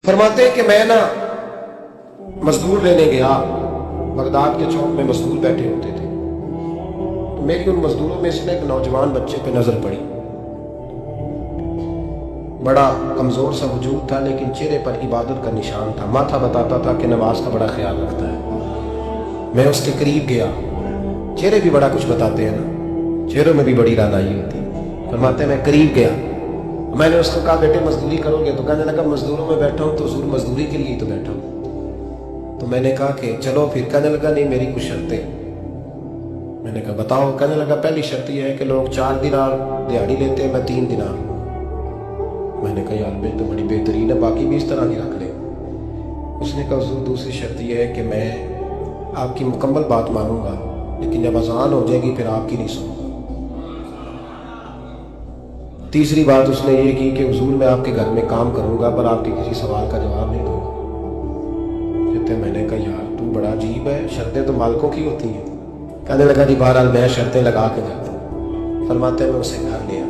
फरमाते हैं कि मैं ना मजदूर लेने गया, बगदाद के चौक में मजदूर बैठे होते थे, तो मेरी उन मजदूरों में से एक नौजवान बच्चे पे नजर पड़ी। बड़ा कमजोर सा वजूद था, लेकिन चेहरे पर इबादत का निशान था। माथा बताता था कि नमाज का बड़ा ख्याल रखता है। मैं उसके करीब गया। चेहरे भी बड़ा कुछ बताते हैं ना, चेहरों में भी बड़ी रानाई होती है। फरमाते मैं करीब गया, मैंने उसको कहा बेटे मजदूरी करोगे? तो कहने लगा मजदूरों में बैठा हूँ तो हुजूर मजदूरी के लिए तो बैठा हूँ। तो मैंने कहा कि चलो फिर। कहने लगा नहीं मेरी कुछ शर्तें। मैंने कहा बताओ? कहने लगा पहली शर्त यह है कि लोग 4 दिनार दिहाड़ी लेते हैं, मैं 3 दिनार। मैंने कहा यार मेरी तो बड़ी बेहतरीन है, बाकी भी इस तरह की रख ले। उसने कहा हुजूर दूसरी शर्त यह है कि मैं आपकी मुकम्मल बात मानूंगा, लेकिन जब अजान हो जाएगी फिर आपकी नहीं सुनूंगा। तीसरी बात उसने ये की कि हुजूर मैं आपके घर में काम करूंगा पर आपके किसी सवाल का जवाब नहीं दूंगा। कहते मैंने कहा यार तू बड़ा अजीब है, शर्तें तो मालिकों की होती हैं। कहने लगा जी बहरहाल मैं शर्तें लगा के जाता हूँ। फरमाते मैं उसे घर लिया,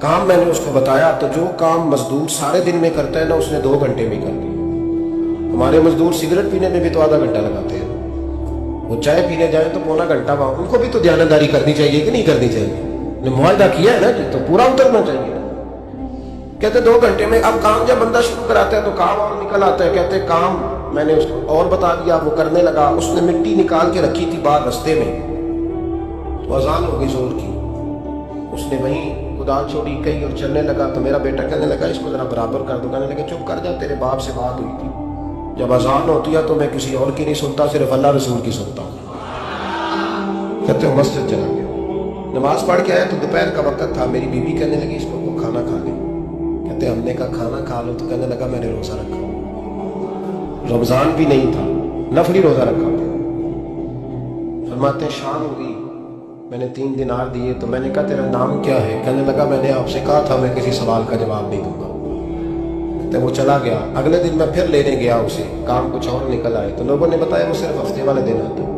काम मैंने उसको बताया, तो जो काम मजदूर सारे दिन में करता है ना उसने 2 घंटे में कर दिया। हमारे मजदूर सिगरेट पीने में भी तो आधा घंटा लगाते हैं, वो चाय पीने जाए तो पौना घंटा। वहां उनको भी तो ध्यानदारी करनी चाहिए कि नहीं करनी चाहिए? मुआहदा किया है ना जी, तो पूरा उतरना चाहिए। कहते 2 घंटे में। अब काम जब बंदा शुरू कराता है तो काम और निकल आता है। कहते काम मैंने उसको और बता दिया, वो करने लगा। उसने मिट्टी निकाल के रखी थी बाहर रास्ते में, तो अजान हो गई जोर की। उसने वहीं कुदाल छोड़ी कही और चलने लगा। तो मेरा बेटा कहने लगा इसको जरा बराबर कर दो। कहने लगा चुप कर जा, तेरे बाप से बात हुई थी, जब अजान होती है तो मैं किसी और की नहीं सुनता, सिर्फ अल्लाह रसूल की सुनता हूँ। कहते हो मस्जिद चला गया, नमाज पढ़ के आया तो दोपहर का वक्त था। मेरी बीवी कहने लगी इसको वो खाना खा ले। कहते हमने कहा खाना खा लो, तो कहने लगा मैंने रोजा रखा, रमजान भी नहीं था, नफली रोजा रखा। फरमाते शाम हुई, मैंने 3 दिनार दिए। तो मैंने कहा तेरा नाम क्या है? कहने लगा मैंने आपसे कहा था मैं किसी सवाल का जवाब नहीं दूंगा। तो वो चला गया। अगले दिन मैं फिर लेने गया उसे, काम कुछ और निकल आए। तो लोगों ने बताया वो सिर्फ हफ्ते वाले दिन आता है।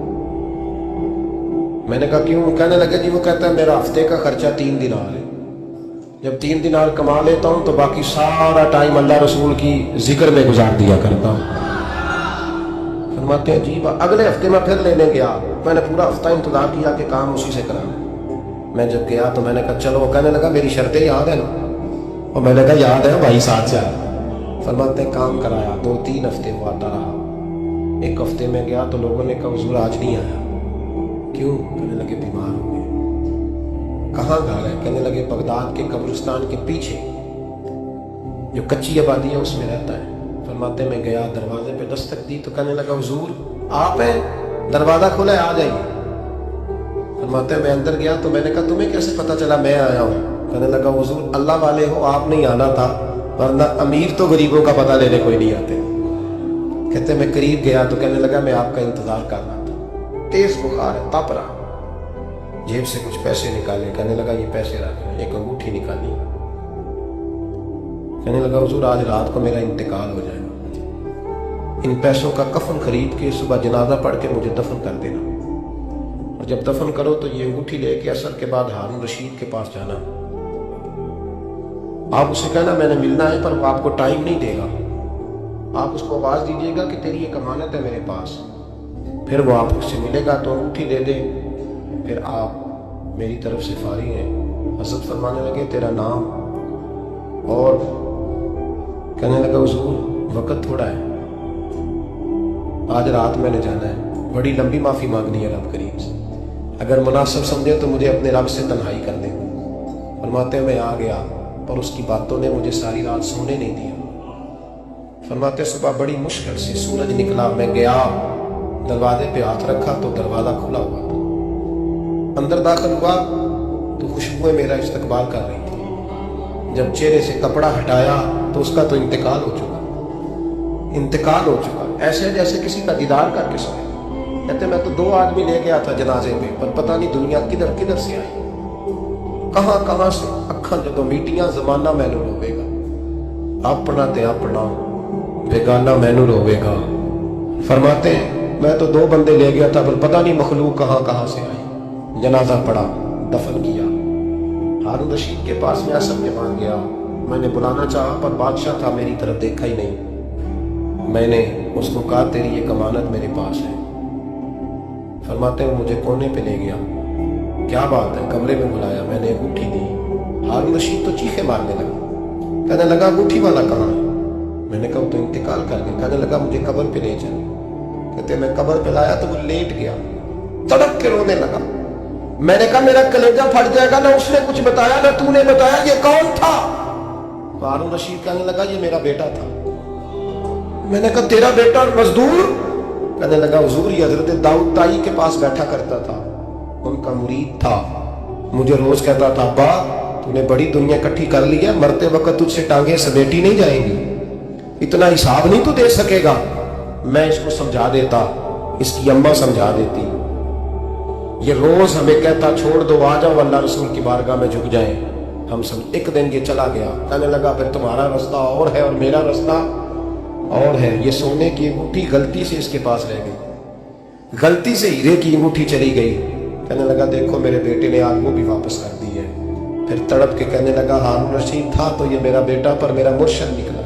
मैंने कहा क्यों? कहने लगे जी वो कहता है मेरा हफ्ते का खर्चा 3 दिनार है, जब 3 दिनार कमा लेता हूं तो बाकी सारा टाइम अल्लाह रसूल की जिक्र में गुजार दिया करता हूं। फरमाते हैं जी अगले हफ्ते मैं फिर लेने गया। मैंने पूरा हफ्ता इंतजार किया कि काम उसी से करा। मैं जब गया तो मैंने कहा चलो। कहने लगा मेरी शर्तें याद है ना? और मैंने कहा याद है भाई, साथ से आया। फरमाते हैं काम कराया, 2-3 हफ्ते वो आता रहा। एक हफ्ते में गया तो लोगों ने कहा हुजूर आज नहीं आया। क्यों? कहने लगे बीमार हो गए। कहाँ घर है? कहने लगे बगदाद के कब्रिस्तान के पीछे जो कच्ची आबादी है उसमें रहता है। फरमाते मैं गया, दरवाजे पे दस्तक दी तो कहने लगा हुजूर आप हैं? दरवाजा खोला है, आ जाइए। फरमाते मैं अंदर गया तो मैंने कहा तुम्हें कैसे पता चला मैं आया हूँ? कहने लगा हुजूर अल्लाह वाले हो, आप नहीं आना था, वरना अमीर तो गरीबों का पता लेने कोई नहीं आते। कहते मैं करीब गया तो कहने लगा मैं आपका इंतजार कर रहा था, तेज बुखार है, तप रहा। जेब से कुछ पैसे निकाले। कहने लगा ये पैसे रख। एक अंगूठी निकाली। कहने लगा हुजूर आज रात को मेरा इंतकाल हो जाएगा, इन पैसों का कफन खरीद के सुबह जनाजा पढ़ के मुझे दफन कर देना, और जब दफन करो तो ये अंगूठी लेके असर के बाद हारून रशीद के पास जाना। आप उसे कहना मैंने मिलना है, पर वो आपको टाइम नहीं देगा। आप उसको आवाज दीजिएगा कि तेरी एक अमानत है मेरे पास। फिर वो आपसे मिलेगा तो अंगूठी दे दे, फिर आप मेरी तरफ से फारिग हैं। हज़रत फरमाने लगे तेरा नाम? और कहने लगा हुजूर वक्त थोड़ा है, आज रात मैंने जाना है, बड़ी लंबी माफ़ी मांगनी है रब करीम से, अगर मुनासिब समझे तो मुझे अपने रब से तन्हाई कर दे। फरमाते मैं आ गया, पर उसकी बातों ने मुझे सारी रात सोने नहीं दिया। फरमाते सुबह बड़ी मुश्किल से सूरज निकला, मैं गया, दरवाजे पे हाथ रखा तो दरवाजा खुला हुआ था। अंदर दाखिल हुआ तो खुशबुएं मेरा इस्तकबाल कर रही थी। जब चेहरे से कपड़ा हटाया तो उसका तो इंतकाल हो चुका, ऐसे जैसे किसी का दीदार करके सोया। कहते मैं तो 2 आदमी ले गया था जनाजे में, पर पता नहीं दुनिया किधर किधर से आई, कहां से। अखा जदों मीटियां जमाना मैनू रोवेगा, अपना ते अपना बेगाना मैनू रोवेगा। फरमाते मैं तो 2 बंदे ले गया था, पर पता नहीं मखलूक कहां से आई। जनाजा पड़ा, दफन किया। हारून रशीद के पास में असर के मान गया। मैंने बुलाना चाहा पर बादशाह था, मेरी तरफ देखा ही नहीं। मैंने उसको कहा तेरी ये कमानत मेरे पास है। फरमाते हैं मुझे कोने पे ले गया, क्या बात है, कमरे में बुलाया, मैंने अंगूठी दी। हारून रशीद तो चीखे मारने लगा, कहने लगा अंगूठी वाला कहाँ है? मैंने कहा तो इंतकाल कर गया। कहने लगा मुझे कब्र पे ले चल। कहते मैं कब्र पे लाया तो वो लेट गया, तड़प के रोने लगा। मैंने कहा मेरा कलेजा फट जाएगा, ना उसने कुछ बताया ना तूने बताया, ये कौन था? हारून रशीद कहने लगा ये मेरा बेटा था। मैंने कहा तेरा बेटा और मजदूर? कहने लगा हुजूर ये हजरत दाऊद ताई के पास बैठा करता था, उनका मुरीद था, मुझे रोज कहता था अब्बा तूने बड़ी दुनिया इकट्ठी कर ली है, मरते वक्त तुझसे टांगे समेटी नहीं जाएंगी, इतना हिसाब नहीं तू दे सकेगा। मैं इसको समझा देता, इसकी अम्मा समझा देती। ये रोज हमें कहता छोड़ दो, आ जाओ अल्लाह रसूल की बारगाह में झुक जाए। हम सब एक दिन ये चला गया, कहने लगा फिर तुम्हारा रास्ता और है और मेरा रास्ता और है। ये सोने की अंगूठी गलती से इसके पास रह गई, गलती से हीरे की अंगूठी चली गई। कहने लगा देखो मेरे बेटे ने आज वो भी वापस कर दी है। फिर तड़प के कहने लगा हारून रशीद था तो ये मेरा बेटा, पर मेरा मुर्शद निकला,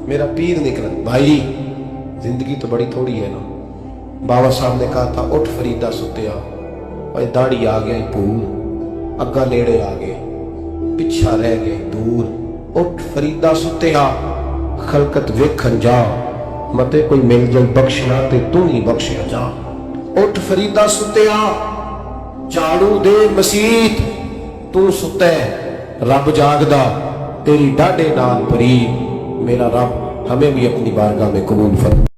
मेरा पीर निकला। भाई जिंदगी तो बड़ी थोड़ी है ना। बाबा साहब ने कहा था उठ फरीदा सुत्या, और दाढ़ी आ गई पूर, अग्गा नेड़े आ गए, पिछा रह गए दूर। उठ फरीदा सुत्या खलकत वेखन जा, मते कोई मिल जाए बख्शना ते तू ही बख्शिया जा। उठ फरीदा सुत्या झाड़ू दे मसीत, तू सुते रब जागदा तेरी डाडे नाल परी। मेरा रब हमें भी अपनी बारगाह में कबूल फरमा।